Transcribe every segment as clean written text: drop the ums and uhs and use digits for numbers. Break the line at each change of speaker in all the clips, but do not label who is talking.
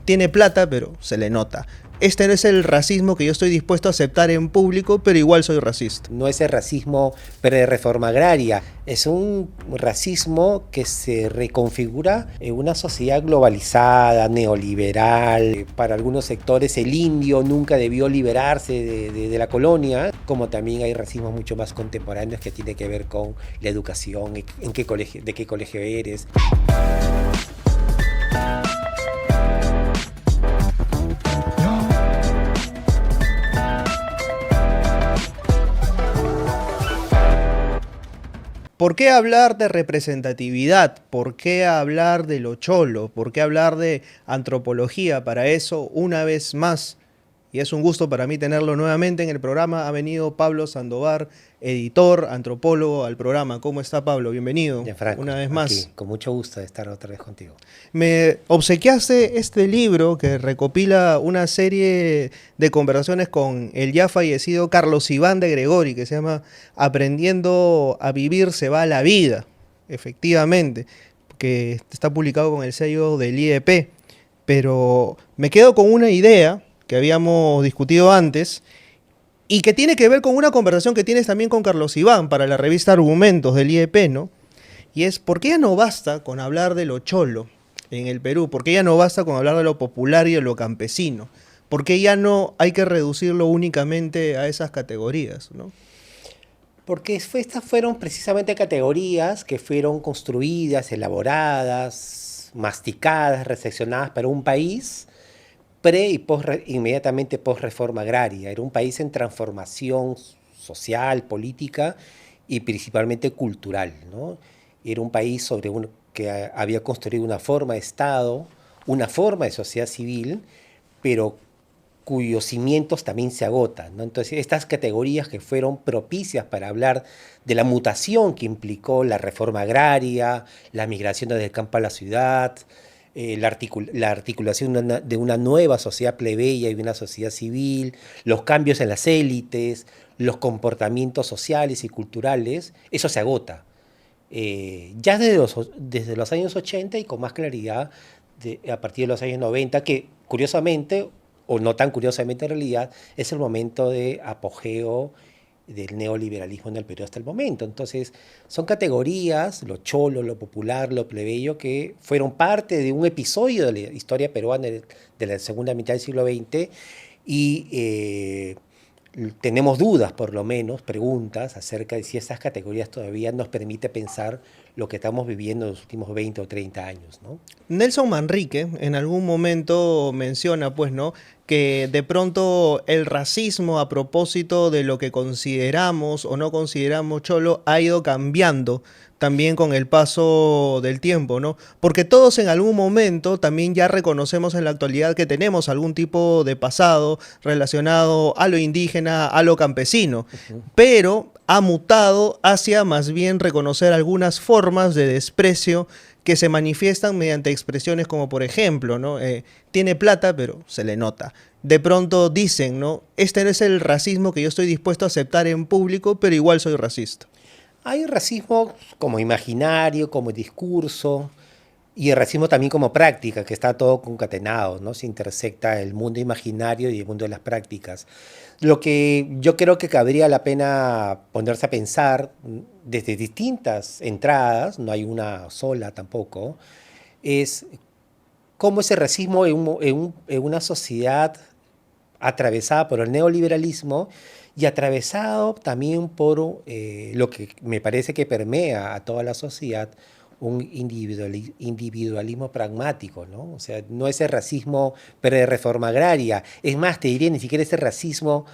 Tiene plata, pero se le nota. Este no es el racismo que yo estoy dispuesto a aceptar en público, pero igual soy racista.
No es el racismo pre-reforma agraria, es un racismo que se reconfigura en una sociedad globalizada, neoliberal. Para algunos sectores el indio nunca debió liberarse de la colonia, como también hay racismos mucho más contemporáneos que tiene que ver con la educación, en qué colegio, de qué colegio eres.
¿Por qué hablar de representatividad? ¿Por qué hablar de lo cholo? ¿Por qué hablar de antropología? Para eso, una vez más, y es un gusto para mí tenerlo nuevamente en el programa, ha venido Pablo Sandovar, editor, antropólogo al programa. ¿Cómo está, Pablo? Bienvenido
Gianfranco,
una vez
aquí,
más.
con mucho gusto de estar otra vez contigo.
Me obsequiaste este libro que recopila una serie de conversaciones con el ya fallecido Carlos Iván de Gregori, que se llama Aprendiendo a vivir se va la vida, efectivamente, que está publicado con el sello del IEP. Pero me quedo con una idea que habíamos discutido antes y que tiene que ver con una conversación que tienes también con Carlos Iván para la revista Argumentos del IEP, ¿no? Y es, ¿por qué ya no basta con hablar de lo cholo en el Perú? ¿Por qué ya no basta con hablar de lo popular y de lo campesino? ¿Por qué ya no hay que reducirlo únicamente a esas categorías, ¿no?
Porque estas fueron precisamente categorías que fueron construidas, elaboradas, masticadas, recepcionadas para un país pre y inmediatamente post reforma agraria. Era un país en transformación social, política y principalmente cultural, ¿no? Era un país que había construido una forma de Estado, una forma de sociedad civil, pero cuyos cimientos también se agotan, ¿no? Entonces, estas categorías que fueron propicias para hablar de la mutación que implicó la reforma agraria, la migración del campo a la ciudad, la articulación de una nueva sociedad plebeya y de una sociedad civil, los cambios en las élites, los comportamientos sociales y culturales, eso se agota. Ya desde los años 80 y con más claridad a partir de los años 90, que curiosamente, o no tan curiosamente en realidad, es el momento de apogeo del neoliberalismo en el Perú hasta el momento. Entonces, son categorías, lo cholo, lo popular, lo plebeyo, que fueron parte de un episodio de la historia peruana de la segunda mitad del siglo XX y tenemos dudas, por lo menos, preguntas acerca de si estas categorías todavía nos permiten pensar lo que estamos viviendo en los últimos 20 o 30 años, ¿no?
Nelson Manrique en algún momento menciona, pues, ¿no?, que de pronto el racismo a propósito de lo que consideramos o no consideramos cholo ha ido cambiando también con el paso del tiempo, ¿no? Porque todos en algún momento también ya reconocemos en la actualidad que tenemos algún tipo de pasado relacionado a lo indígena, a lo campesino, pero ha mutado hacia más bien reconocer algunas formas de desprecio que se manifiestan mediante expresiones como, por ejemplo, ¿no? Tiene plata, pero se le nota. De pronto dicen, ¿no? Este no es el racismo que yo estoy dispuesto a aceptar en público, pero igual soy racista.
Hay racismo como imaginario, como discurso, y el racismo también como práctica, que está todo concatenado, ¿no? Se intersecta el mundo imaginario y el mundo de las prácticas. Lo que yo creo que cabría la pena ponerse a pensar desde distintas entradas, no hay una sola tampoco, es cómo ese racismo en una sociedad atravesada por el neoliberalismo y atravesado también por lo que me parece que permea a toda la sociedad, un individualismo pragmático, ¿no? O sea, no ese racismo pre-reforma agraria, es más, te diría, ni siquiera ese racismo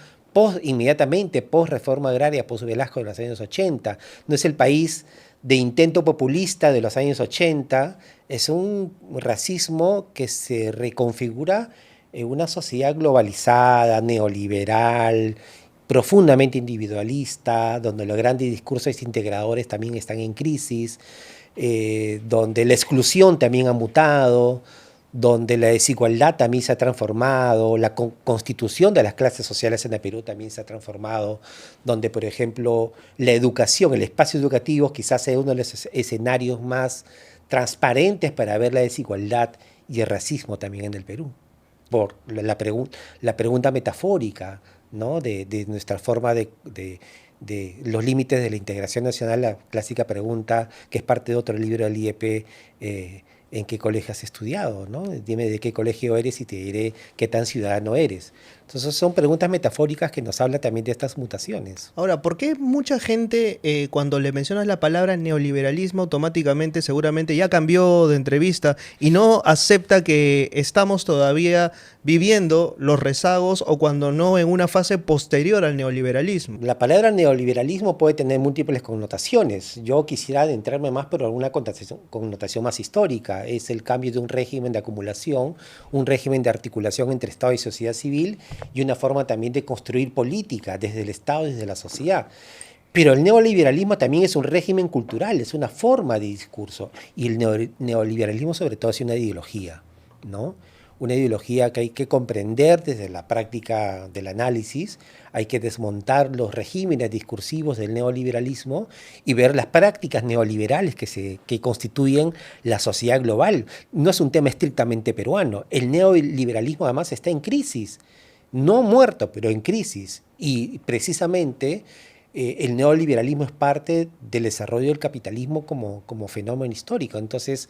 inmediatamente post-reforma agraria, post-Velasco de los años 80, no es el país de intento populista de los años 80, es un racismo que se reconfigura en una sociedad globalizada, neoliberal, profundamente individualista, donde los grandes discursos integradores también están en crisis, donde la exclusión también ha mutado, donde la desigualdad también se ha transformado, la constitución de las clases sociales en el Perú también se ha transformado, donde, por ejemplo, la educación, el espacio educativo quizás sea uno de los escenarios más transparentes para ver la desigualdad y el racismo también en el Perú, por la pregunta metafórica, ¿no? De nuestra forma de los límites de la integración nacional, la clásica pregunta que es parte de otro libro del IEP, ¿en qué colegio has estudiado? ¿No? Dime de qué colegio eres y te diré qué tan ciudadano eres. Entonces son preguntas metafóricas que nos hablan también de estas mutaciones.
Ahora, ¿por qué mucha gente cuando le mencionas la palabra neoliberalismo automáticamente seguramente ya cambió de entrevista y no acepta que estamos todavía viviendo los rezagos o cuando no en una fase posterior al neoliberalismo?
La palabra neoliberalismo puede tener múltiples connotaciones. Yo quisiera adentrarme más por alguna connotación más histórica. Es el cambio de un régimen de acumulación, un régimen de articulación entre Estado y sociedad civil y una forma también de construir política desde el Estado y desde la sociedad. Pero el neoliberalismo también es un régimen cultural, es una forma de discurso. Y el neoliberalismo sobre todo es una ideología, ¿no? Una ideología que hay que comprender desde la práctica del análisis, hay que desmontar los regímenes discursivos del neoliberalismo y ver las prácticas neoliberales que constituyen la sociedad global. No es un tema estrictamente peruano, el neoliberalismo además está en crisis, no muerto, pero en crisis. Y precisamente el neoliberalismo es parte del desarrollo del capitalismo como fenómeno histórico. Entonces,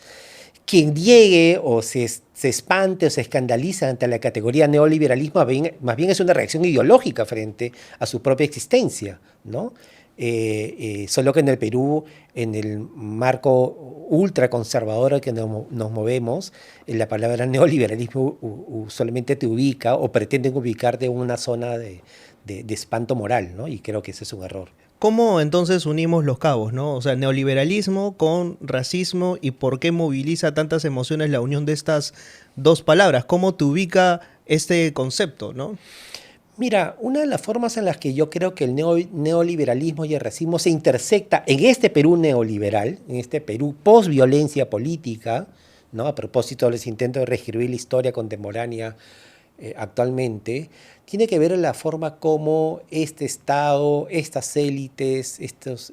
quien llegue o se espante o se escandaliza ante la categoría neoliberalismo, más bien es una reacción ideológica frente a su propia existencia, ¿no? Solo que en el Perú, en el marco ultraconservador al que nos movemos, la palabra neoliberalismo solamente te ubica o pretenden ubicarte en una zona de espanto moral, ¿no? Y creo que ese es un error.
¿Cómo entonces unimos los cabos, no? O sea, neoliberalismo con racismo y por qué moviliza tantas emociones la unión de estas dos palabras. ¿Cómo te ubica este concepto, no?
Mira, una de las formas en las que yo creo que el neoliberalismo y el racismo se intersecta en este Perú neoliberal, en este Perú post-violencia política, ¿no? A propósito de los intentos de reescribir la historia contemporánea actualmente, tiene que ver en la forma como este Estado, estas élites, estas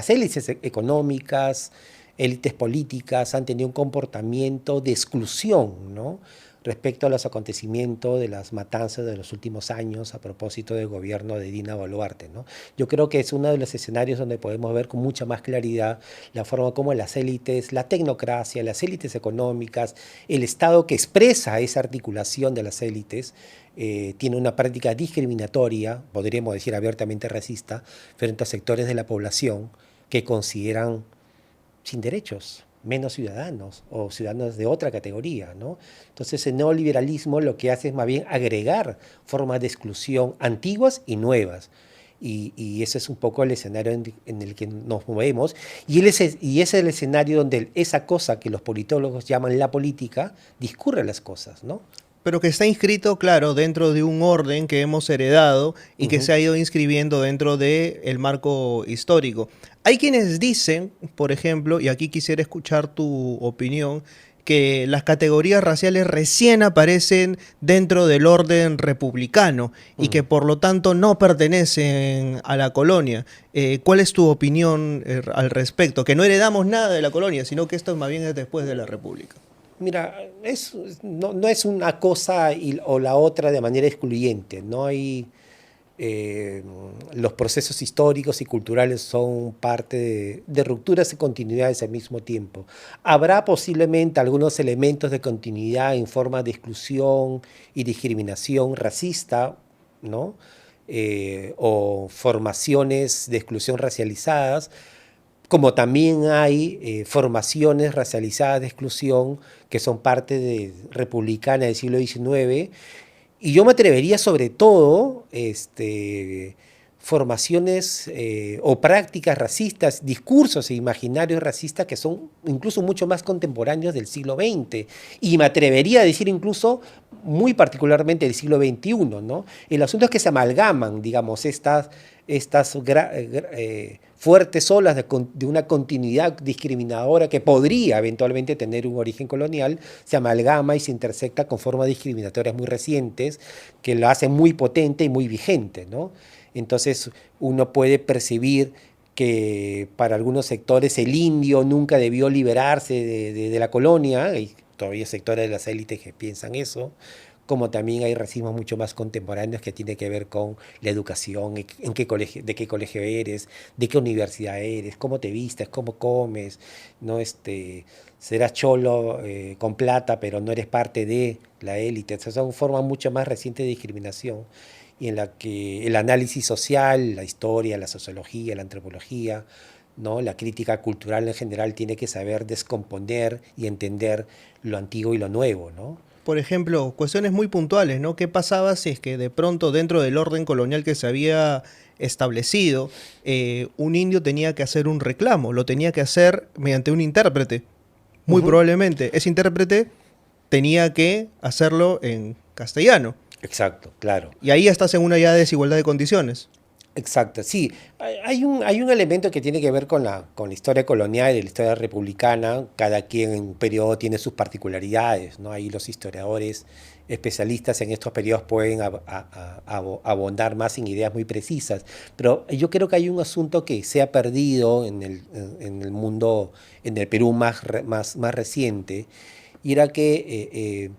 élites económicas, élites políticas han tenido un comportamiento de exclusión, ¿no? Respecto a los acontecimientos de las matanzas de los últimos años a propósito del gobierno de Dina Boluarte, ¿no? Yo creo que es uno de los escenarios donde podemos ver con mucha más claridad la forma como las élites, la tecnocracia, las élites económicas, el Estado que expresa esa articulación de las élites, tiene una práctica discriminatoria, podríamos decir abiertamente racista, frente a sectores de la población que consideran sin derechos, menos ciudadanos o ciudadanos de otra categoría, ¿no? Entonces el neoliberalismo lo que hace es más bien agregar formas de exclusión antiguas y nuevas. Y ese es un poco el escenario en el que nos movemos. Y es el escenario donde esa cosa que los politólogos llaman la política discurre las cosas, ¿no?
Pero que está inscrito, claro, dentro de un orden que hemos heredado y que
Ujú.
se ha ido inscribiendo dentro del marco histórico. Hay quienes dicen, por ejemplo, y aquí quisiera escuchar tu opinión, que las categorías raciales recién aparecen dentro del orden republicano y que
Mm.
por lo tanto no pertenecen a la colonia. ¿Cuál es tu opinión al respecto? Que no heredamos nada de la colonia, sino que esto más bien es después de la República.
Mira, no es una cosa o la otra de manera excluyente. No hay, eh, los procesos históricos y culturales son parte de rupturas y continuidades al mismo tiempo. Habrá posiblemente algunos elementos de continuidad en forma de exclusión y discriminación racista, ¿no? O formaciones de exclusión racializadas, como también hay formaciones racializadas de exclusión que son parte de republicana del siglo XIX, y yo me atrevería sobre todo formaciones o prácticas racistas, discursos e imaginarios racistas que son incluso mucho más contemporáneos del siglo XX. Y me atrevería a decir incluso muy particularmente del siglo XXI, ¿no? El asunto es que se amalgaman, digamos, estas fuertes olas de una continuidad discriminadora que podría eventualmente tener un origen colonial, se amalgama y se intersecta con formas discriminatorias muy recientes que lo hacen muy potente y muy vigente, ¿no? Entonces uno puede percibir que para algunos sectores el indio nunca debió liberarse de la colonia, y todavía sectores de las élites que piensan eso, como también hay racismos mucho más contemporáneos que tiene que ver con la educación, en qué colegio, de qué colegio eres, de qué universidad eres, cómo te vistes, cómo comes, ¿no? Serás cholo con plata, pero no eres parte de la élite. Esas son formas mucho más recientes de discriminación y en la que el análisis social, la historia, la sociología, la antropología, ¿no? La crítica cultural en general tiene que saber descomponer y entender lo antiguo y lo nuevo, ¿no?
Por ejemplo, cuestiones muy puntuales, ¿no? ¿Qué pasaba si es que de pronto dentro del orden colonial que se había establecido, un indio tenía que hacer un reclamo, lo tenía que hacer mediante un intérprete? Muy
Ujú.
probablemente ese intérprete tenía que hacerlo en castellano.
Exacto, claro.
Y ahí estás en una ya desigualdad de condiciones.
Exacto, sí. Hay un elemento que tiene que ver con la historia colonial y la historia republicana. Cada quien en un periodo tiene sus particularidades, ¿no? Ahí los historiadores especialistas en estos periodos pueden abondar más en ideas muy precisas. Pero yo creo que hay un asunto que se ha perdido en el mundo, en el Perú más reciente, y era que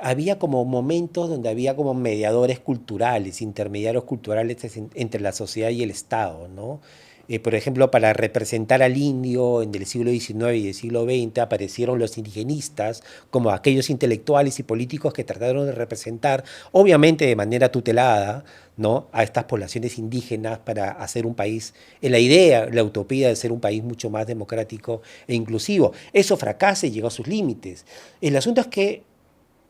había como momentos donde había como mediadores culturales, intermediarios culturales entre la sociedad y el Estado, ¿no? Por ejemplo, para representar al indio en el siglo XIX y el siglo XX aparecieron los indigenistas como aquellos intelectuales y políticos que trataron de representar, obviamente de manera tutelada, ¿no? A estas poblaciones indígenas para hacer un país, en la idea, la utopía de ser un país mucho más democrático e inclusivo. Eso fracasa y llegó a sus límites. El asunto es que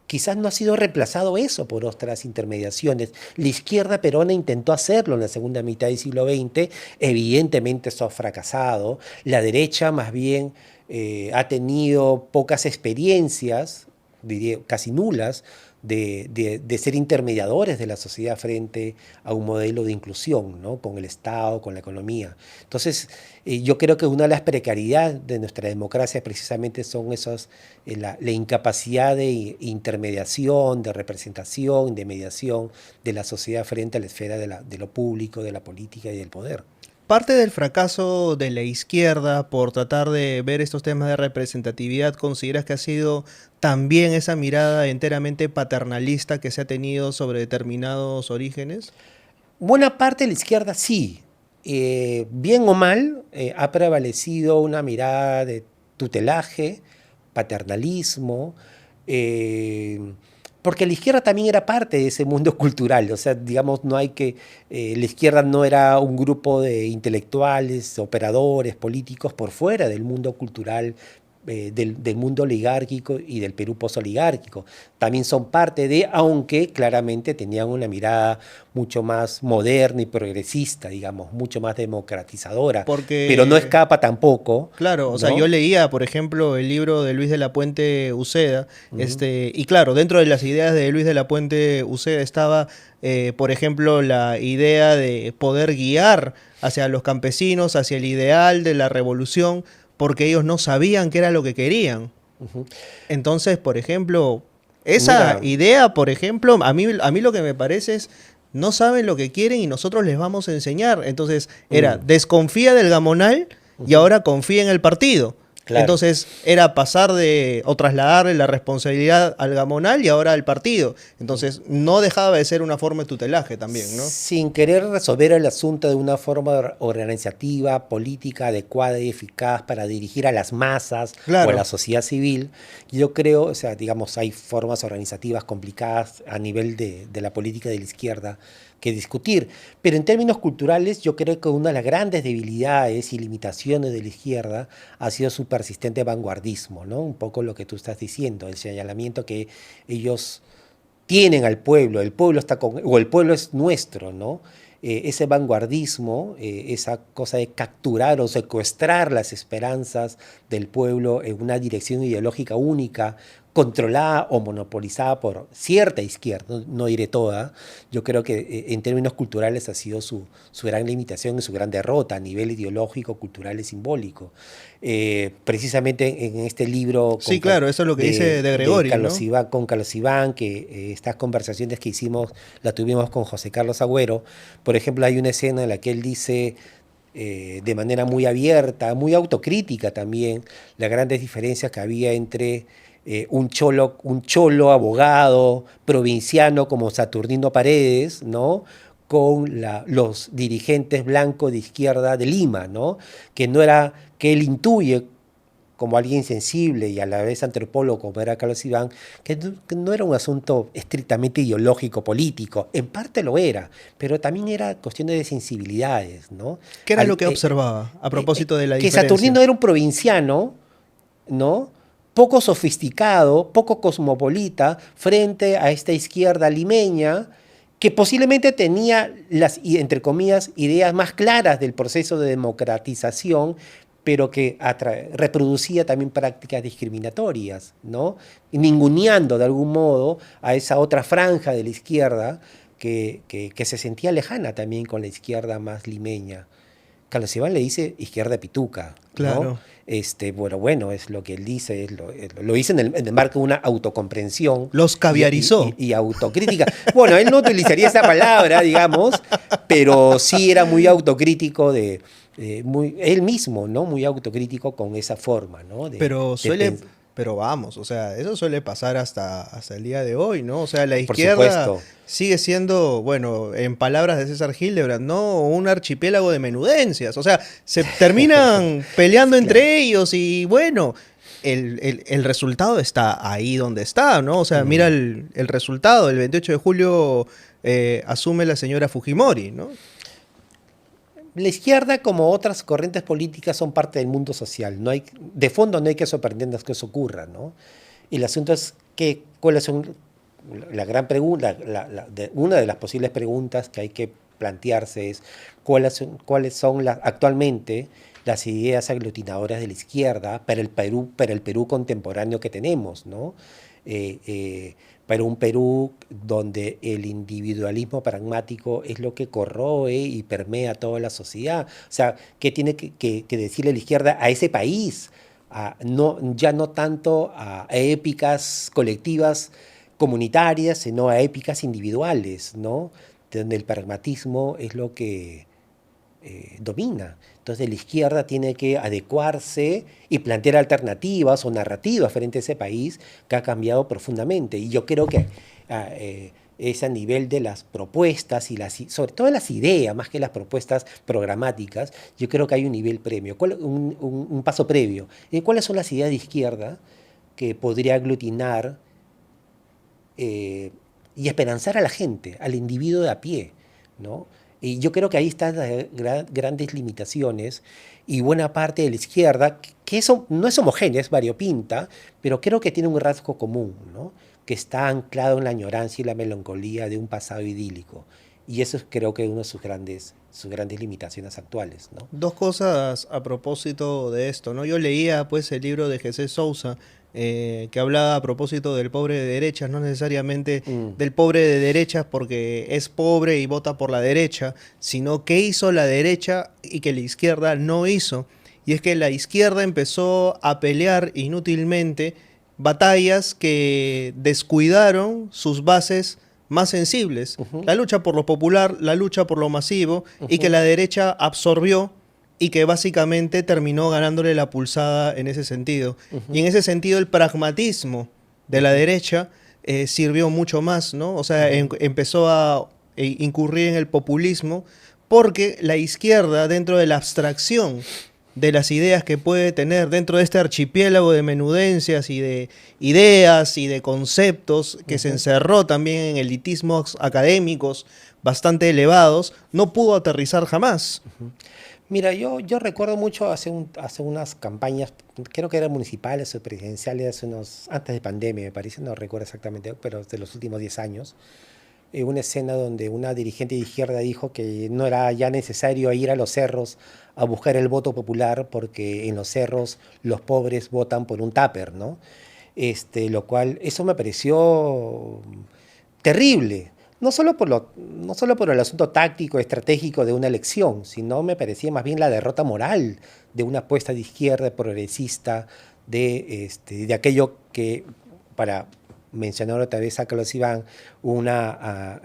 quizás no ha sido reemplazado eso por otras intermediaciones. La izquierda peruana intentó hacerlo en la segunda mitad del siglo XX, evidentemente eso ha fracasado. La derecha más bien ha tenido pocas experiencias, diría casi nulas, de ser intermediadores de la sociedad frente a un modelo de inclusión, ¿no? Con el Estado, con la economía. Entonces, yo creo que una de las precariedades de nuestra democracia precisamente son esos, la incapacidad de intermediación, de representación, de mediación de la sociedad frente a la esfera de lo público, de la política y del poder.
Parte del fracaso de la izquierda por tratar de ver estos temas de representatividad, ¿consideras que ha sido también esa mirada enteramente paternalista que se ha tenido sobre determinados orígenes?
Buena parte de la izquierda sí, bien o mal, ha prevalecido una mirada de tutelaje, paternalismo, eh, porque la izquierda también era parte de ese mundo cultural, o sea, digamos, no hay que, la izquierda no era un grupo de intelectuales, operadores, políticos por fuera del mundo cultural, del mundo oligárquico y del Perú posoligárquico. También son parte de, aunque claramente tenían una mirada mucho más moderna y progresista, digamos, mucho más democratizadora, pero no
Porque
escapa tampoco,
claro, o sea, yo
¿no?
leía, por ejemplo, el libro de Luis de la Puente Uceda,
Ujú.
y claro, dentro de las ideas de Luis de la Puente Uceda estaba, por ejemplo, la idea de poder guiar hacia los campesinos, hacia el ideal de la revolución, porque ellos no sabían qué era lo que querían. Entonces, por ejemplo, esa
Mira,
idea, por ejemplo, a mí lo que me parece es, no saben lo que quieren y nosotros les vamos a enseñar. Entonces, era,
mm,
desconfía del gamonal y
ujú,
ahora confía en el partido.
claro.
Entonces, era pasar de, o trasladarle la responsabilidad al gamonal y ahora al partido. Entonces, no dejaba de ser una forma de tutelaje también, ¿no?
Sin querer resolver el asunto de una forma organizativa, política, adecuada y eficaz para dirigir a las masas o a la
Claro.
sociedad civil, yo creo, o sea, digamos, hay formas organizativas complicadas a nivel de la política de la izquierda que discutir, pero en términos culturales yo creo que una de las grandes debilidades y limitaciones de la izquierda ha sido su persistente vanguardismo, ¿no? Un poco lo que tú estás diciendo, el señalamiento que ellos tienen al pueblo, el pueblo está con, o el pueblo es nuestro, ¿no? Ese vanguardismo, esa cosa de capturar o secuestrar las esperanzas del pueblo en una dirección ideológica única, controlada o monopolizada por cierta izquierda, no diré toda, yo creo que en términos culturales ha sido su gran limitación y su gran derrota a nivel ideológico, cultural y simbólico. Precisamente en este libro
Sí, claro, eso es lo que dice de
de
Gregori,
Carlos
¿no?
Iván, con Carlos Iván, que estas conversaciones que hicimos las tuvimos con José Carlos Agüero. Por ejemplo, hay una escena en la que él dice de manera muy abierta, muy autocrítica también, las grandes diferencias que había entre un cholo abogado provinciano como Saturnino Paredes, ¿no? Con los dirigentes blancos de izquierda de Lima, ¿no? Que no era, que él intuye como alguien sensible y a la vez antropólogo como era Carlos Iván, que no era un asunto estrictamente ideológico, político, en parte lo era, pero también era cuestión de sensibilidades, ¿no?
¿Qué era lo que observaba a propósito de la
Que
diferencia?
Saturnino era un provinciano, ¿no? Poco sofisticado, poco cosmopolita, frente a esta izquierda limeña, que posiblemente tenía las, entre comillas, ideas más claras del proceso de democratización, pero que reproducía también prácticas discriminatorias, ¿no? Ninguneando de algún modo a esa otra franja de la izquierda que se sentía lejana también con la izquierda más limeña. Carlos Iván le dice izquierda pituca, ¿no?
Claro.
Bueno, es lo que él dice, lo dice en el marco de una autocomprensión
Los caviarizó.
y autocrítica. Bueno, él no utilizaría esa palabra, digamos, pero sí era muy autocrítico él mismo, ¿no? Muy autocrítico con esa forma, ¿no?
Pero vamos, o sea, eso suele pasar hasta el día de hoy, ¿no? O sea, la
por
izquierda
supuesto.
sigue siendo, bueno, en palabras de César Hildebrand, ¿no? Un archipiélago de menudencias. O sea, se terminan peleando entre ellos y bueno, el resultado está ahí donde está, ¿no? O sea, mira el resultado. El 28 de julio asume la señora Fujimori, ¿no?
La izquierda, como otras corrientes políticas, son parte del mundo social. De fondo no hay que sorprendernos que eso ocurra, ¿no? Y el asunto es cuáles son la gran pregunta, una de las posibles preguntas que hay que plantearse es cuáles son actualmente las ideas aglutinadoras de la izquierda para el Perú contemporáneo que tenemos, ¿no? Para un Perú donde el individualismo pragmático es lo que corroe y permea toda la sociedad. O sea, ¿qué tiene que decirle la izquierda a ese país? Ya no tanto a épicas colectivas comunitarias, sino a épicas individuales, ¿no? Donde el pragmatismo es lo que domina. Entonces la izquierda tiene que adecuarse y plantear alternativas o narrativas frente a ese país que ha cambiado profundamente. Y yo creo que es a nivel de las propuestas y sobre todo las ideas, más que las propuestas programáticas, yo creo que hay un nivel previo, un paso previo. ¿Cuáles son las ideas de izquierda que podría aglutinar y esperanzar a la gente, al individuo de a pie, ¿no? Y yo creo que ahí están las grandes limitaciones y buena parte de la izquierda, que eso no es homogénea, es variopinta, pero creo que tiene un rasgo común, ¿no? Que está anclado en la añoranza y la melancolía de un pasado idílico. Y eso creo que es una de sus grandes limitaciones actuales, ¿no?
Dos cosas a propósito de esto, ¿no? Yo leía pues el libro de José Sousa que hablaba a propósito del pobre de derechas, no necesariamente del pobre de derechas porque es pobre y vota por la derecha, sino qué hizo la derecha y que la izquierda no hizo. Y es que la izquierda empezó a pelear inútilmente batallas que descuidaron sus bases más sensibles. La lucha por lo popular, la lucha por lo masivo, y que la derecha absorbió y que básicamente terminó ganándole la pulsada en ese sentido. Y en ese sentido el pragmatismo de la derecha sirvió mucho más, ¿no? O sea, empezó a incurrir en el populismo porque la izquierda, dentro de la abstracción de las ideas que puede tener dentro de este archipiélago de menudencias y de ideas y de conceptos que se encerró también en elitismos académicos bastante elevados, no pudo aterrizar jamás.
Mira, yo recuerdo mucho hace unas campañas, creo que eran municipales o presidenciales, antes de pandemia, me parece, no recuerdo exactamente, pero de los últimos 10 años, una escena donde una dirigente de izquierda dijo que no era ya necesario ir a los cerros a buscar el voto popular porque en los cerros los pobres votan por un tupper, ¿no? Lo cual, eso me pareció terrible. No solo por el asunto táctico, estratégico de una elección, sino me parecía más bien la derrota moral de una apuesta de izquierda progresista, de aquello que, para mencionar otra vez a Carlos Iván, una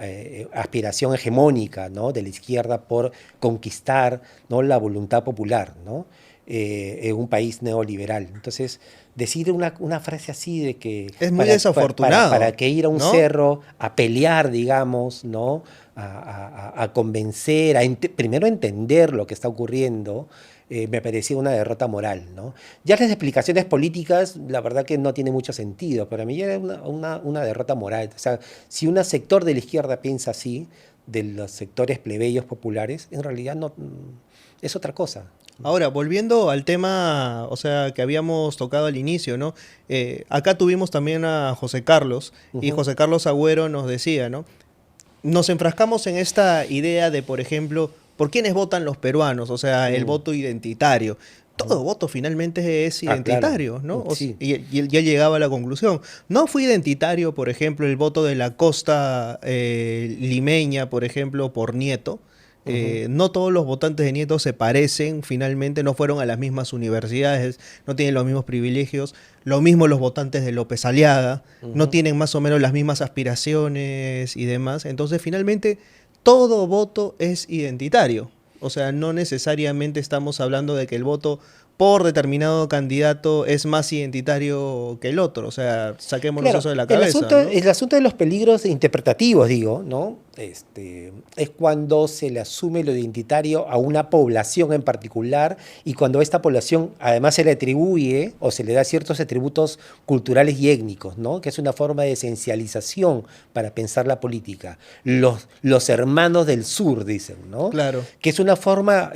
aspiración hegemónica, ¿no? De la izquierda por conquistar, ¿no? La voluntad popular, ¿no? en un país neoliberal. Entonces, decir una frase así de que
Es muy desafortunado,
para que ir a un
¿no?
cerro a pelear, digamos, ¿no? A convencer, primero a entender lo que está ocurriendo, me parecía una derrota moral, ¿no? Ya las explicaciones políticas, la verdad que no tiene mucho sentido, pero a mí era una derrota moral. O sea, si un sector de la izquierda piensa así, de los sectores plebeyos populares, en realidad no, es otra cosa.
Ahora, volviendo al tema, o sea, que habíamos tocado al inicio, ¿no? Acá tuvimos también a José Carlos, y
Ujú,
José Carlos Agüero nos decía, ¿no? Nos enfrascamos en esta idea de, por ejemplo, ¿por quiénes votan los peruanos? O sea, el
mm,
voto identitario.
ujú.
Todo voto finalmente es
Ah, claro,
identitario, ¿no?
sí.
Y él ya llegaba a la conclusión. No fue identitario, por ejemplo, el voto de la costa limeña, por ejemplo, por Nieto.
Ujú,
No todos los votantes de Nieto se parecen, finalmente no fueron a las mismas universidades, no tienen los mismos privilegios. Lo mismo los votantes de López Aliaga, no
ujú.
tienen más o menos las mismas aspiraciones y demás. Entonces, finalmente, todo voto es identitario. O sea, no necesariamente estamos hablando de que el voto por determinado candidato es más identitario que el otro. O sea, saquémonos
Claro,
eso de la cabeza, ¿no?
el asunto de los peligros interpretativos, digo, ¿no? Es cuando se le asume lo identitario a una población en particular y cuando a esta población además se le atribuye o se le da ciertos atributos culturales y étnicos, ¿no? Que es una forma de esencialización para pensar la política. Los hermanos del sur, dicen, ¿no?
Claro.
Que es una forma,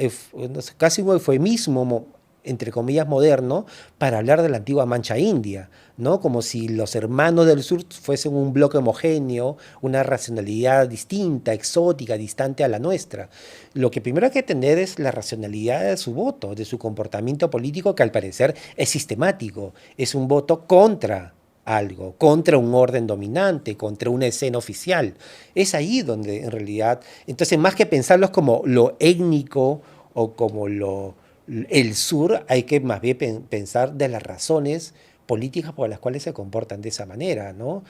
no sé, casi un eufemismo, entre comillas, moderno, para hablar de la antigua Mancha India, ¿no? Como si los hermanos del sur fuesen un bloque homogéneo, una racionalidad distinta, exótica, distante a la nuestra. Lo que primero hay que tener es la racionalidad de su voto, de su comportamiento político, que al parecer es sistemático, es un voto contra algo, contra un orden dominante, contra una escena oficial. Es ahí donde en realidad, entonces más que pensarlos como lo étnico o como el sur, hay que más bien pensar de las razones políticas por las cuales se comportan de esa manera, ¿no?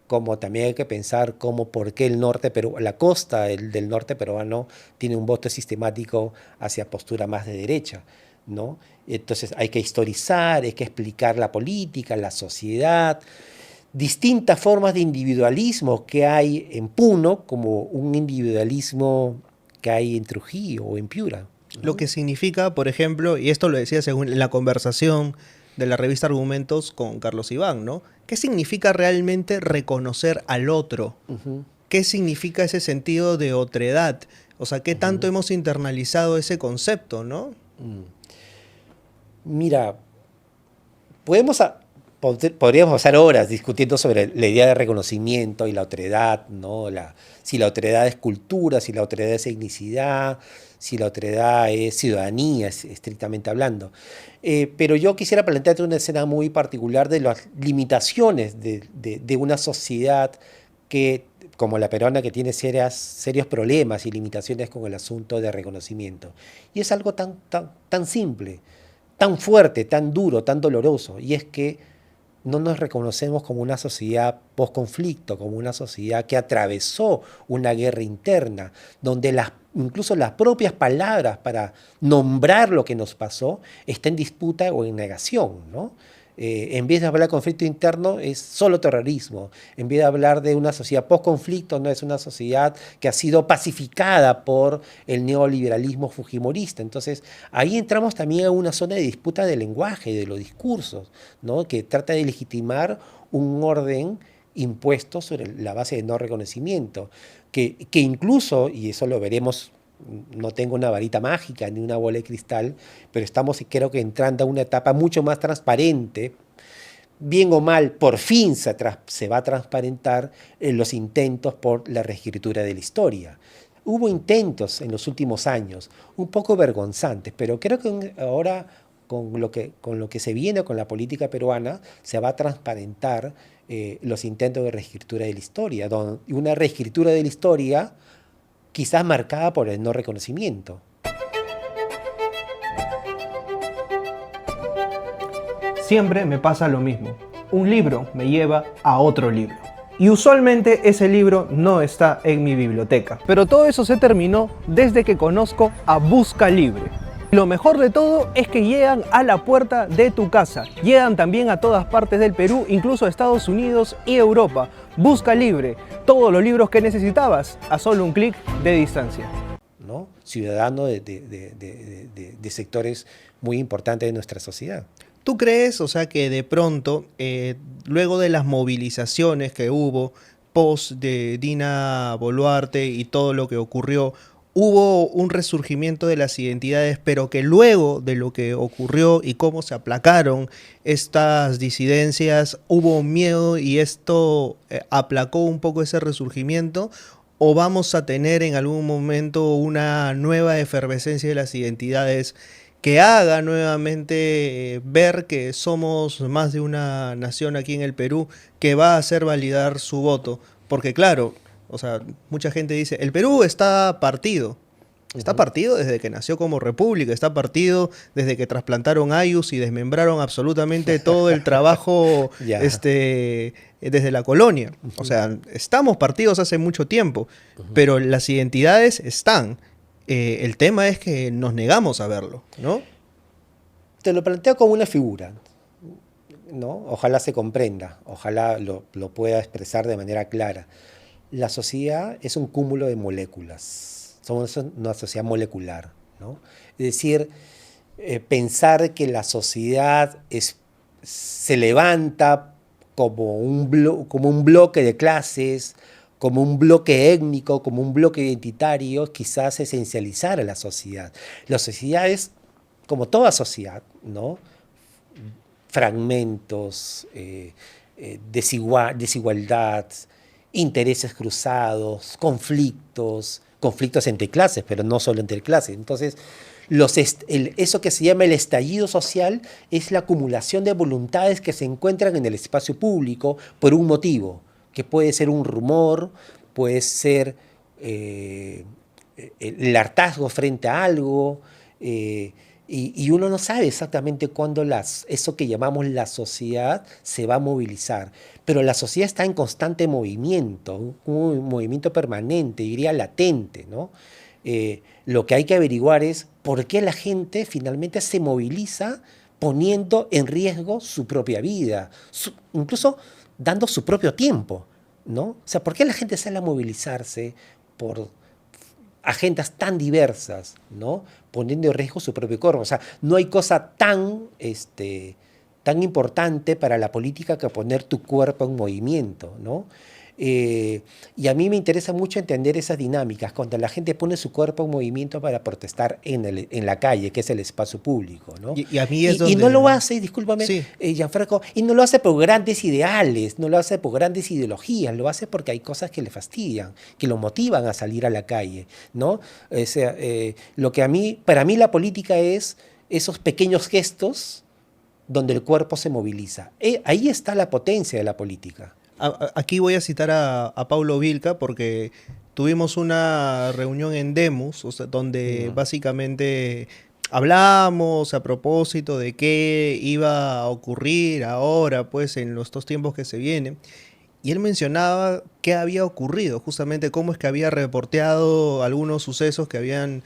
Como también hay que pensar cómo, por qué el norte la costa del norte peruano tiene un voto sistemático hacia postura más de derecha, ¿no? Entonces hay que historizar, hay que explicar la política, la sociedad, distintas formas de individualismo que hay en Puno, como un individualismo que hay en Trujillo o en Piura,
Lo
¿no?
que significa, por ejemplo, y esto lo decía según en la conversación de la revista Argumentos con Carlos Iván, ¿no? ¿Qué significa realmente reconocer al otro?
Ujú,
¿Qué significa ese sentido de otredad? O sea, ¿qué tanto
ujú.
hemos internalizado ese concepto, ¿no?
Mm. Mira, podemos podríamos pasar horas discutiendo sobre la idea de reconocimiento y la otredad, ¿no? Si la otredad es cultura, si la otredad es etnicidad, si la otredad es ciudadanía, estrictamente hablando. Pero yo quisiera plantearte una escena muy particular de las limitaciones de una sociedad que, como la peruana, que tiene serios problemas y limitaciones con el asunto de reconocimiento. Y es algo tan simple, tan fuerte, tan duro, tan doloroso, y es que no nos reconocemos como una sociedad post-conflicto, como una sociedad que atravesó una guerra interna, donde incluso las propias palabras para nombrar lo que nos pasó está en disputa o en negación, ¿no? En vez de hablar de conflicto interno, es solo terrorismo. En vez de hablar de una sociedad post-conflicto, no es una sociedad que ha sido pacificada por el neoliberalismo fujimorista. Entonces, ahí entramos también a una zona de disputa del lenguaje, de los discursos, ¿no? Que trata de legitimar un orden impuesto sobre la base de no reconocimiento, que incluso, y eso lo veremos, no tengo una varita mágica ni una bola de cristal, pero estamos creo que entrando a una etapa mucho más transparente, bien o mal, por fin se va a transparentar los intentos por la reescritura de la historia. Hubo intentos en los últimos años, un poco vergonzantes, pero creo que ahora con lo que se viene con la política peruana se va a transparentar los intentos de reescritura de la historia, y una reescritura de la historia quizás marcada por el no reconocimiento.
Siempre me pasa lo mismo. Un libro me lleva a otro libro. Y usualmente ese libro no está en mi biblioteca. Pero todo eso se terminó desde que conozco a Busca Libre. Lo mejor de todo es que llegan a la puerta de tu casa. Llegan también a todas partes del Perú, incluso a Estados Unidos y Europa. Busca Libre, todos los libros que necesitabas a solo un clic de distancia,
¿no? Ciudadano de sectores muy importantes de nuestra sociedad.
¿Tú crees, o sea, que de pronto, luego de las movilizaciones que hubo, post de Dina Boluarte y todo lo que ocurrió, hubo un resurgimiento de las identidades, pero que luego de lo que ocurrió y cómo se aplacaron estas disidencias, hubo miedo y esto aplacó un poco ese resurgimiento? ¿O vamos a tener en algún momento una nueva efervescencia de las identidades que haga nuevamente ver que somos más de una nación aquí en el Perú, que va a hacer validar su voto? Porque claro, o sea, mucha gente dice, el Perú está partido. Está partido desde que nació como república, está partido desde que trasplantaron Ayus y desmembraron absolutamente todo el trabajo
Ya.
desde la colonia. O sea, estamos partidos hace mucho tiempo, pero las identidades están. El tema es que nos negamos a verlo, ¿no?
Te lo planteo como una figura, ¿no? Ojalá se comprenda, ojalá lo pueda expresar de manera clara. La sociedad es un cúmulo de moléculas, somos una sociedad molecular, ¿no? Es decir, pensar que la sociedad se levanta como un bloque de clases, como un bloque étnico, como un bloque identitario, quizás esencializar a la sociedad. La sociedad es, como toda sociedad, ¿no? Fragmentos, desigualdad, intereses cruzados, conflictos entre clases, pero no solo entre clases. Entonces, eso que se llama el estallido social es la acumulación de voluntades que se encuentran en el espacio público por un motivo, que puede ser un rumor, puede ser el hartazgo frente a algo, y uno no sabe exactamente cuándo eso que llamamos la sociedad se va a movilizar. Pero la sociedad está en constante movimiento, un movimiento permanente, diría latente, ¿no? Lo que hay que averiguar es por qué la gente finalmente se moviliza poniendo en riesgo su propia vida, incluso dando su propio tiempo, ¿no? O sea, ¿por qué la gente sale a movilizarse por agendas tan diversas, ¿no? Poniendo en riesgo su propio cuerpo? O sea, no hay cosa tan importante para la política que poner tu cuerpo en movimiento, ¿no? Y a mí me interesa mucho entender esas dinámicas, cuando la gente pone su cuerpo en movimiento para protestar en la calle, que es el espacio público, ¿no?
Y a mí es
Y no
donde...
lo hace, discúlpame,
Sí.
Gianfranco, y no lo hace por grandes ideales, no lo hace por grandes ideologías, lo hace porque hay cosas que le fastidian, que lo motivan a salir a la calle, ¿no? O sea, para mí la política es esos pequeños gestos donde el cuerpo se moviliza. Ahí está la potencia de la política.
Aquí voy a citar a Paulo Vilca porque tuvimos una reunión en Demos, o sea, donde básicamente hablamos a propósito de qué iba a ocurrir ahora, pues en los 2 tiempos que se vienen. Y él mencionaba qué había ocurrido, justamente cómo es que había reporteado algunos sucesos que habían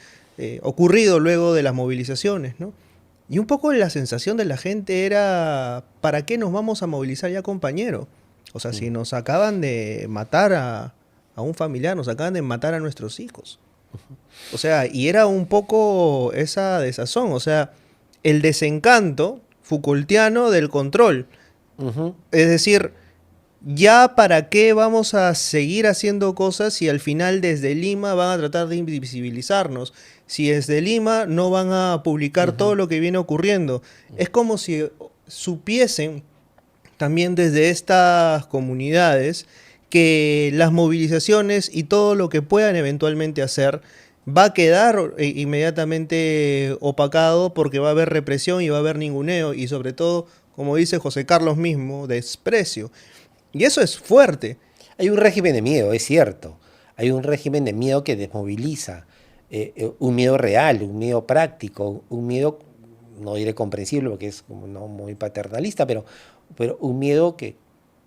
ocurrido luego de las movilizaciones, ¿no? Y un poco la sensación de la gente era, ¿para qué nos vamos a movilizar ya, compañero? O sea, si nos acaban de matar a un familiar, nos acaban de matar a nuestros hijos. O sea, y era un poco esa desazón, o sea, el desencanto Foucaultiano del control. Es decir, ya para qué vamos a seguir haciendo cosas si al final desde Lima van a tratar de invisibilizarnos, si desde Lima no van a publicar todo lo que viene ocurriendo. Es como si supiesen también desde estas comunidades que las movilizaciones y todo lo que puedan eventualmente hacer va a quedar inmediatamente opacado porque va a haber represión y va a haber ninguneo y sobre todo, como dice José Carlos mismo, desprecio. Y eso es fuerte.
Hay un régimen de miedo, es cierto. Hay un régimen de miedo que desmoviliza. Un miedo real, un miedo práctico, un miedo, no diré comprensible porque es como, no, muy paternalista, pero un miedo que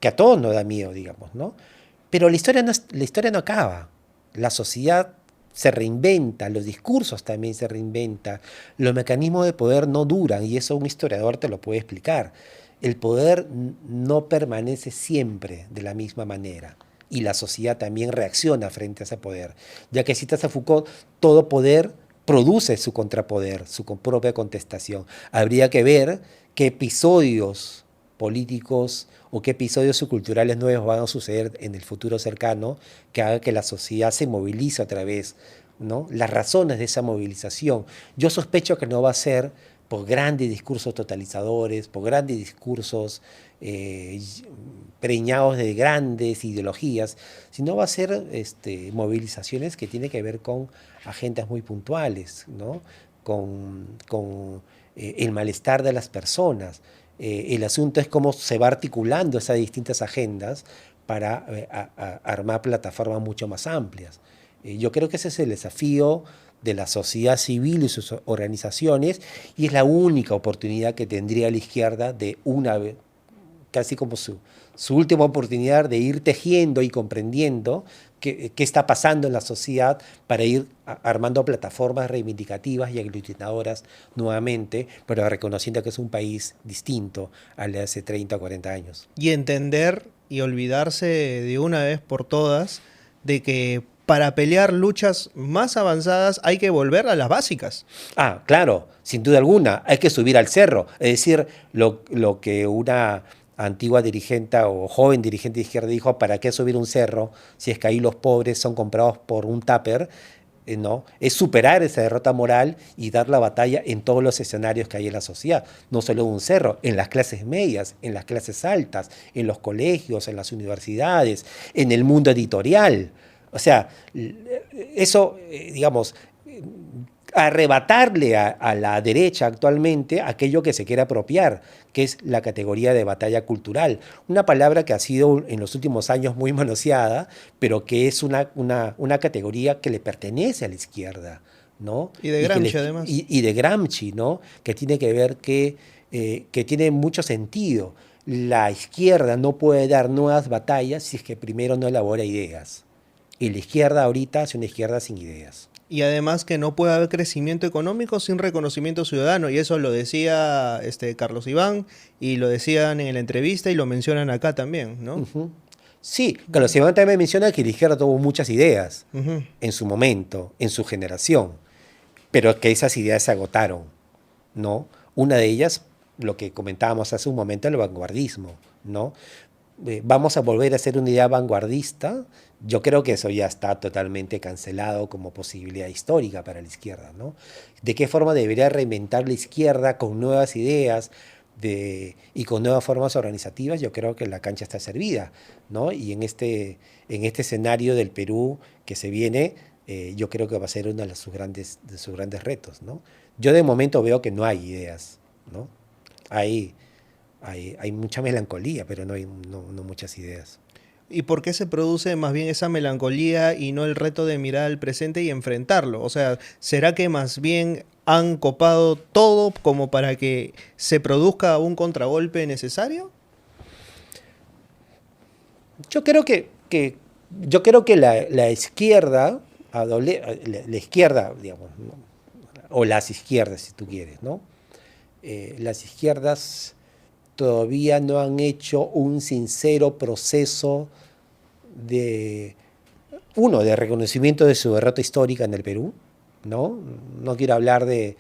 a todos nos da miedo, digamos, ¿no? Pero la historia no acaba. La sociedad se reinventa, los discursos también se reinventan, los mecanismos de poder no duran, y eso un historiador te lo puede explicar. El poder no permanece siempre de la misma manera, y la sociedad también reacciona frente a ese poder. Ya que citas a Foucault, todo poder produce su contrapoder, su propia contestación. Habría que ver qué episodios políticos o qué episodios culturales nuevos van a suceder en el futuro cercano que haga que la sociedad se movilice otra vez, ¿no? Las razones de esa movilización. Yo sospecho que no va a ser por grandes discursos totalizadores, por grandes discursos preñados de grandes ideologías, sino va a ser movilizaciones que tienen que ver con agendas muy puntuales, ¿no? Con el malestar de las personas. El asunto es cómo se va articulando esas distintas agendas para armar plataformas mucho más amplias. Yo creo que ese es el desafío de la sociedad civil y sus organizaciones, y es la única oportunidad que tendría la izquierda de una vez, casi como su última oportunidad de ir tejiendo y comprendiendo qué está pasando en la sociedad para ir armando plataformas reivindicativas y aglutinadoras nuevamente, pero reconociendo que es un país distinto al de hace 30 o 40 años.
Y entender y olvidarse de una vez por todas de que para pelear luchas más avanzadas hay que volver a las básicas.
Ah, claro, sin duda alguna, hay que subir al cerro. Es decir, lo que una antigua dirigente o joven dirigente de izquierda dijo: ¿para qué subir un cerro si es que ahí los pobres son comprados por un tupper? ¿No? Es superar esa derrota moral y dar la batalla en todos los escenarios que hay en la sociedad, no solo en un cerro, en las clases medias, en las clases altas, en los colegios, en las universidades, en el mundo editorial. O sea, eso, digamos, arrebatarle a la derecha actualmente aquello que se quiere apropiar, que es la categoría de batalla cultural. Una palabra que ha sido en los últimos años muy manoseada, pero que es una categoría que le pertenece a la izquierda, ¿no?
Y de Gramsci, además.
Y de Gramsci, ¿no? Que tiene que ver que tiene mucho sentido. La izquierda no puede dar nuevas batallas si es que primero no elabora ideas. Y la izquierda ahorita es una izquierda sin ideas.
Y además que no puede haber crecimiento económico sin reconocimiento ciudadano. Y eso lo decía Carlos Iván, y lo decían en la entrevista y lo mencionan acá también, ¿no?
Uh-huh. Sí, Carlos Iván también menciona que la izquierda tuvo muchas ideas en su momento, en su generación, pero que esas ideas se agotaron, ¿no? Una de ellas, lo que comentábamos hace un momento, el vanguardismo, ¿no? Vamos a volver a ser una idea vanguardista. Yo creo que eso ya está totalmente cancelado como posibilidad histórica para la izquierda, ¿no? ¿De qué forma debería reinventar la izquierda con nuevas ideas y con nuevas formas organizativas? Yo creo que la cancha está servida, ¿no? Y en este escenario del Perú que se viene, yo creo que va a ser uno de sus grandes retos, ¿no? Yo de momento veo que no hay ideas, ¿no? Hay mucha melancolía, pero no muchas ideas.
¿Y por qué se produce más bien esa melancolía y no el reto de mirar al presente y enfrentarlo? O sea, ¿será que más bien han copado todo como para que se produzca un contragolpe necesario?
Yo creo que la izquierda, la izquierda, digamos, ¿no? O las izquierdas, si tú quieres, ¿no? Las izquierdas todavía no han hecho un sincero proceso de reconocimiento de su derrota histórica en el Perú, ¿no? No quiero hablar de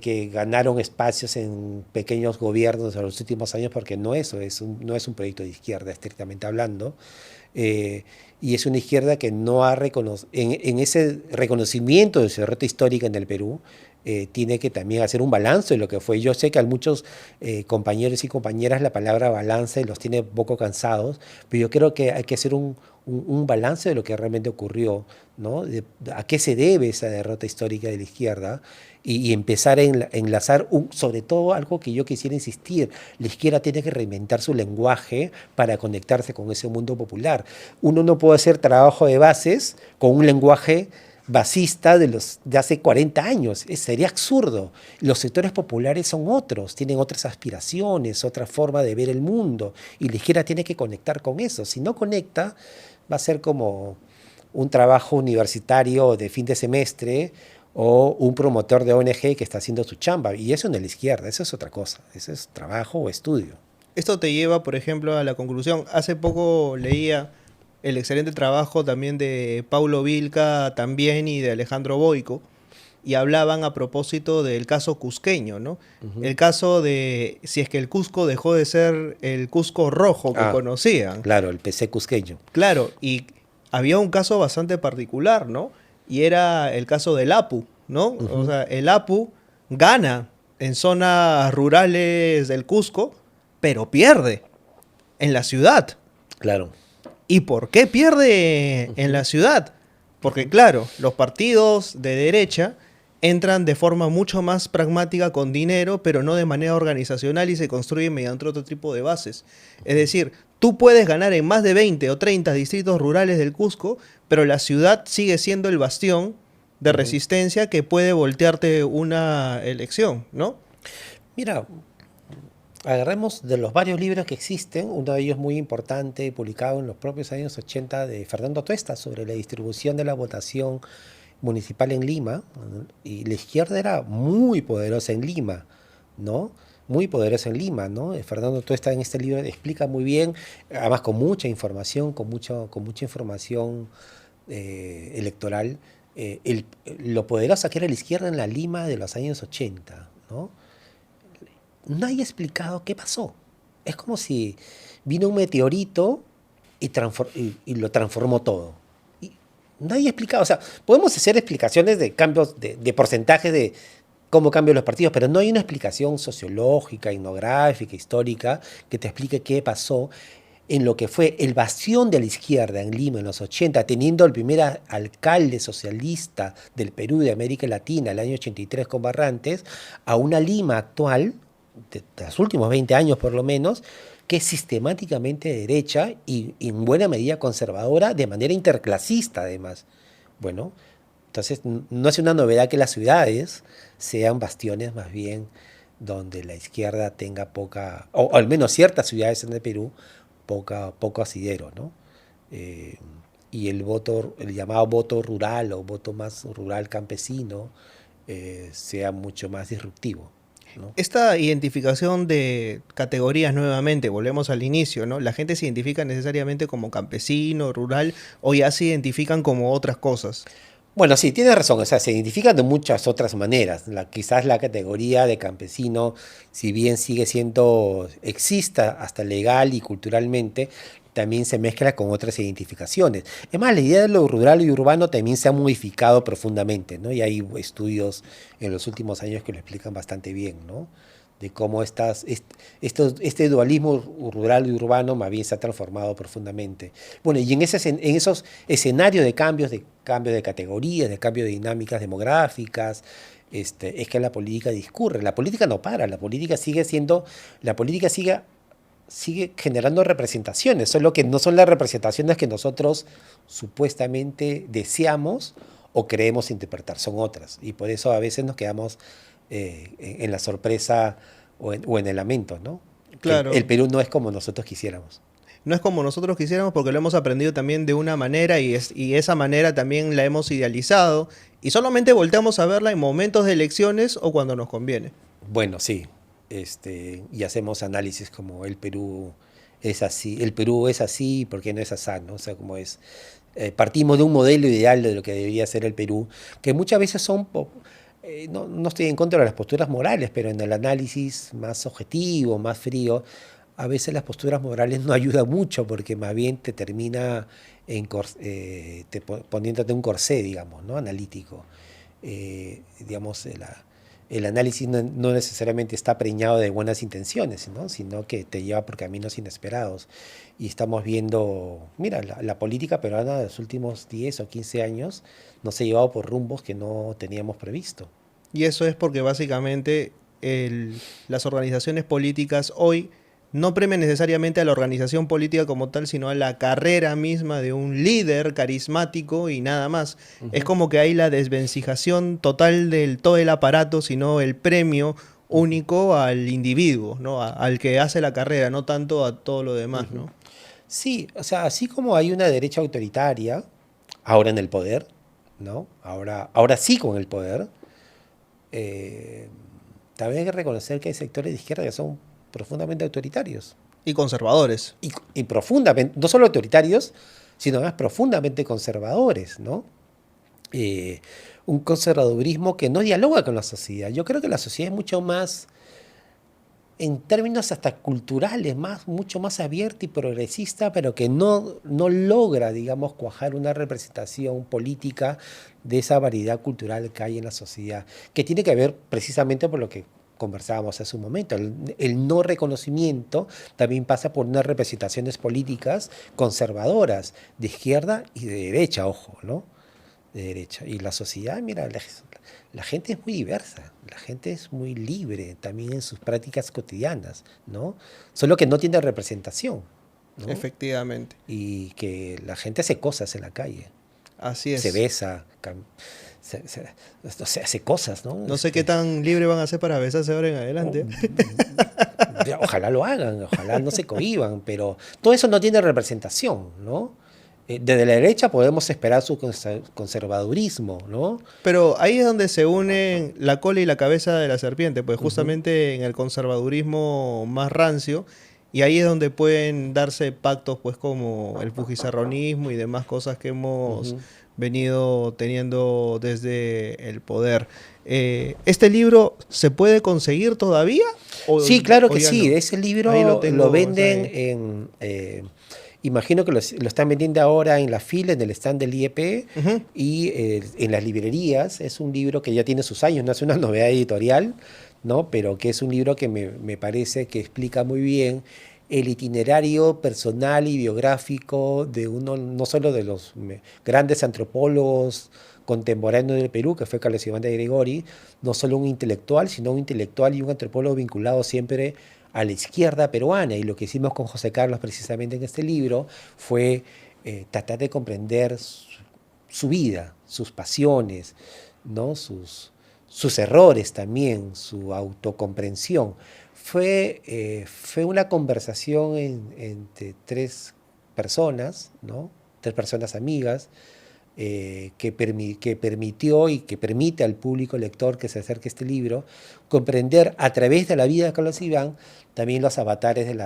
que ganaron espacios en pequeños gobiernos en los últimos años, porque no es un proyecto de izquierda, estrictamente hablando. Y es una izquierda que no ha reconocido, en ese reconocimiento de su derrota histórica en el Perú, tiene que también hacer un balance de lo que fue. Yo sé que a muchos compañeros y compañeras la palabra balance los tiene poco cansados, pero yo creo que hay que hacer un balance de lo que realmente ocurrió, ¿no? A qué se debe esa derrota histórica de la izquierda, y empezar a enlazar, sobre todo algo que yo quisiera insistir: la izquierda tiene que reinventar su lenguaje para conectarse con ese mundo popular. Uno no puede hacer trabajo de bases con un lenguaje basista de hace 40 años. Sería absurdo. Los sectores populares son otros, tienen otras aspiraciones, otra forma de ver el mundo, y la izquierda tiene que conectar con eso. Si no conecta, va a ser como un trabajo universitario de fin de semestre o un promotor de ONG que está haciendo su chamba. Y eso no es la izquierda, eso es otra cosa. Eso es trabajo o estudio.
Esto te lleva, por ejemplo, a la conclusión. Hace poco leía el excelente trabajo también de Paulo Vilca también y de Alejandro Boico, y hablaban a propósito del caso cusqueño, ¿no? El caso de si es que el Cusco dejó de ser el Cusco rojo que
Ah,
conocían.
claro, el PC cusqueño.
Claro, y había un caso bastante particular, ¿no? Y era el caso del Apu, ¿no? O sea, el Apu gana en zonas rurales del Cusco, pero pierde en la ciudad.
Claro.
¿Y por qué pierde en la ciudad? Porque claro, los partidos de derecha entran de forma mucho más pragmática con dinero, pero no de manera organizacional y se construyen mediante otro tipo de bases. Es decir, tú puedes ganar en más de 20 o 30 distritos rurales del Cusco, pero la ciudad sigue siendo el bastión de resistencia que puede voltearte una elección, ¿no?
Mira, agarremos de los varios libros que existen, uno de ellos muy importante, publicado en los propios años 80 de Fernando Tuesta sobre la distribución de la votación municipal en Lima, y la izquierda era muy poderosa en Lima, ¿no? Muy poderosa en Lima, ¿no? Fernando Tuesta en este libro explica muy bien, además con mucha información, con mucha información electoral, lo poderosa que era la izquierda en la Lima de los años 80, ¿no? Nadie ha explicado qué pasó. Es como si vino un meteorito y lo transformó todo. Y nadie ha explicado. O sea, podemos hacer explicaciones de cambios de porcentajes de cómo cambian los partidos, pero no hay una explicación sociológica, etnográfica, histórica que te explique qué pasó en lo que fue el bastión de la izquierda en Lima en los 80, teniendo el primer alcalde socialista del Perú de América Latina, el año 83 con Barrantes, a una Lima actual de los últimos 20 años por lo menos, que es sistemáticamente de derecha y en buena medida conservadora, de manera interclasista además. Bueno, entonces no es una novedad que las ciudades sean bastiones más bien donde la izquierda tenga poca, o al menos ciertas ciudades en el Perú, poco asidero, ¿no? Eh, y el voto, el llamado voto rural o voto más rural campesino, sea mucho más disruptivo, ¿no?
Esta identificación de categorías nuevamente, volvemos al inicio, ¿no? La gente se identifica necesariamente como campesino, rural, o ya se identifican como otras cosas.
Bueno, sí, tienes razón, o sea, se identifican de muchas otras maneras. Quizás la categoría de campesino, si bien sigue siendo, exista hasta legal y culturalmente, también se mezcla con otras identificaciones. Es más, la idea de lo rural y urbano también se ha modificado profundamente, ¿no? Y hay estudios en los últimos años que lo explican bastante bien, ¿no? De cómo este dualismo rural y urbano más bien se ha transformado profundamente. Bueno, y en esos escenarios de cambio de categorías, de cambio de dinámicas demográficas, es que la política discurre. La política no para, la política sigue generando representaciones, solo que no son las representaciones que nosotros supuestamente deseamos o creemos interpretar, son otras. Y por eso a veces nos quedamos en la sorpresa o en el lamento, ¿no? Que el
Claro,
Perú no es como nosotros quisiéramos.
no es como nosotros quisiéramos porque lo hemos aprendido también de una manera y esa manera también la hemos idealizado y solamente volteamos a verla en momentos de elecciones o cuando nos conviene.
Bueno, sí, y hacemos análisis como el Perú es así, ¿por qué no es así? ¿No? O sea, como es. Partimos de un modelo ideal de lo que debería ser el Perú, que muchas veces no estoy en contra de las posturas morales, pero en el análisis más objetivo, más frío, a veces las posturas morales no ayudan mucho porque más bien te termina poniéndote un corsé, digamos, ¿no? Analítico. Digamos, el análisis no necesariamente está preñado de buenas intenciones, ¿no? Sino que te lleva por caminos inesperados. Y estamos viendo, mira, la política peruana de los últimos 10 o 15 años nos ha llevado por rumbos que no teníamos previsto.
Y eso es porque básicamente las organizaciones políticas hoy no premian necesariamente a la organización política como tal, sino a la carrera misma de un líder carismático y nada más. Es como que hay la desvencijación total del todo el aparato, sino el premio único al individuo, ¿no? Al que hace la carrera, no tanto a todo lo demás, ¿no?
Sí, o sea, así como hay una derecha autoritaria, ahora en el poder, ¿no? Ahora sí con el poder. También hay que reconocer que hay sectores de izquierda que son profundamente autoritarios.
Y conservadores.
Y profundamente, no solo autoritarios, sino además profundamente conservadores, ¿no? Un conservadurismo que no dialoga con la sociedad. Yo creo que la sociedad es mucho más, en términos hasta culturales, mucho más abierta y progresista, pero que no logra, digamos, cuajar una representación política de esa variedad cultural que hay en la sociedad, que tiene que ver precisamente por lo que conversábamos hace un momento. El no reconocimiento también pasa por unas representaciones políticas conservadoras, de izquierda y de derecha, ojo, ¿no? De derecha. Y la sociedad, mira, la gente es muy diversa, la gente es muy libre también en sus prácticas cotidianas, ¿no? Solo que no tiene representación, ¿no?
Efectivamente.
Y que la gente hace cosas en la calle,
Así
se
es.
besa, no sé, hace cosas, ¿no?
No sé qué tan libre van a ser para besarse ahora en adelante.
Ojalá lo hagan, ojalá no se cohíban, pero todo eso no tiene representación, ¿no? Desde la derecha podemos esperar su conservadurismo, ¿no?
Pero ahí es donde se unen la cola y la cabeza de la serpiente, pues
Ujú.
justamente en el conservadurismo más rancio, y ahí es donde pueden darse pactos pues como el fujisarronismo y demás cosas que hemos
Ujú.
venido teniendo desde el poder. ¿Este libro se puede conseguir todavía?
Sí, claro
O
que
ya
sí.
no?
Ese
Ahí lo
libro
tengo,
lo
o
venden
sea,
en... imagino que lo están vendiendo ahora en la fila, en el stand del IEP
ujú.
y en las librerías. Es un libro que ya tiene sus años, no es una novedad editorial, ¿no? Pero que es un libro que me parece que explica muy bien el itinerario personal y biográfico de uno, no solo de los grandes antropólogos contemporáneos del Perú, que fue Carlos Iván de Gregori, no solo un intelectual, sino un intelectual y un antropólogo vinculado siempre a la izquierda peruana. Y lo que hicimos con José Carlos precisamente en este libro fue tratar de comprender su vida, sus pasiones, ¿no? Sus errores también, su autocomprensión. Fue una conversación entre tres personas, ¿no? Tres personas amigas, que permitió y que permite al público lector que se acerque a este libro comprender a través de la vida de Carlos Iván también los avatares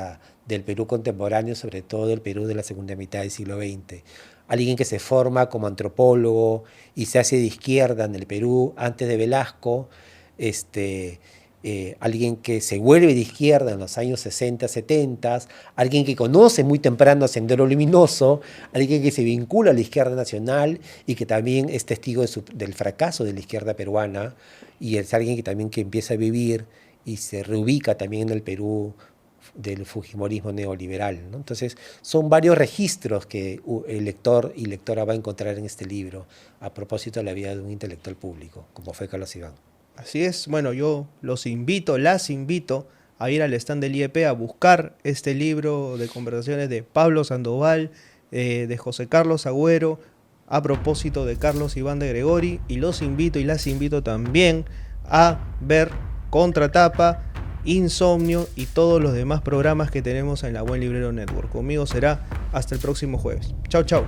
del Perú contemporáneo, sobre todo del Perú de la segunda mitad del siglo XX. Alguien que se forma como antropólogo y se hace de izquierda en el Perú antes de Velasco, alguien que se vuelve de izquierda en los años 60, 70, alguien que conoce muy temprano a Sendero Luminoso, alguien que se vincula a la izquierda nacional y que también es testigo del fracaso de la izquierda peruana, y es alguien que también que empieza a vivir y se reubica también en el Perú del fujimorismo neoliberal, ¿no? Entonces, son varios registros que el lector y lectora va a encontrar en este libro a propósito de la vida de un intelectual público, como fue Carlos Iván.
Así es, bueno, yo las invito a ir al stand del IEP a buscar este libro de conversaciones de Pablo Sandoval, de José Carlos Agüero, a propósito de Carlos Iván de Gregori, y los invito y las invito también a ver Contratapa, Insomnio y todos los demás programas que tenemos en la Buen Librero Network. Conmigo será hasta el próximo jueves. Chao, chao.